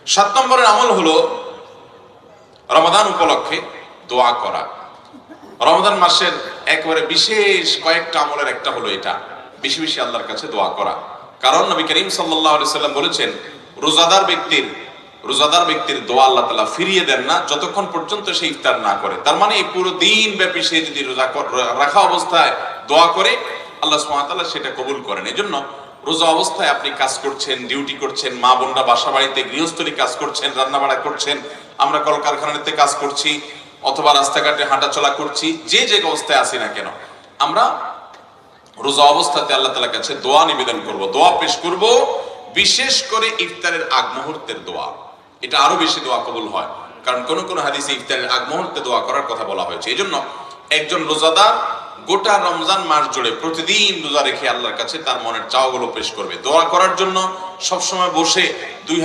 7 নম্বরের আমল হলো রমাদান উপলক্ষে দোয়া করা। রমাদান মাসের একেবারে বিশেষ কয়েকটা আমলের একটা হলো এটা, বেশি বেশি আল্লাহর কাছে দোয়া করা। কারণ নবী করিম সাল্লাল্লাহু আলাইহি সাল্লাম বলেছেন, রোজাদার ব্যক্তির দোয়া আল্লাহ তাআলা ফিরিয়ে দেন না যতক্ষণ পর্যন্ত সে ইফতার না করে। তার মানে এই পুরো দিন ব্যাপী সে যদি রোজা রাখা অবস্থায় দোয়া করে, আল্লাহ সুবহানাহু ওয়া তাআলা সেটা কবুল করেন। এজন্য রোজা অবস্থায় আপনি কাজ করছেন, ডিউটি করছেন, মা বোনরা বাসা বাড়িতে গৃহস্থলী কাজ করছেন, রান্না বাড়া করছেন, আমরা কলকারখানাতে কাজ করছি, অথবা রাস্তাঘাটে হাঁটাচলা করছি, যে অবস্থায় আছি না কেন, আমরা রোজা অবস্থাতে আল্লাহ তাআলার কাছে দোয়া নিবেদন করব, দোয়া পেশ করব। বিশেষ করে ইফতারের আগ মুহূর্তের দোয়া, এটা আরো বেশি দোয়া কবুল হয়। কারণ কোন কোন হাদিসে ইফতারের আগ মুহূর্তে দোয়া করার কথা বলা হয়েছে। এজন্য একজন রোজাদার গোটা রমজান মাস জুড়ে প্রতিদিন রোজা রেখে আল্লাহর কাছে তার মনের চাওয়াগুলো পেশ করবে। দোয়া করার জন্য সবসময় বসে দুই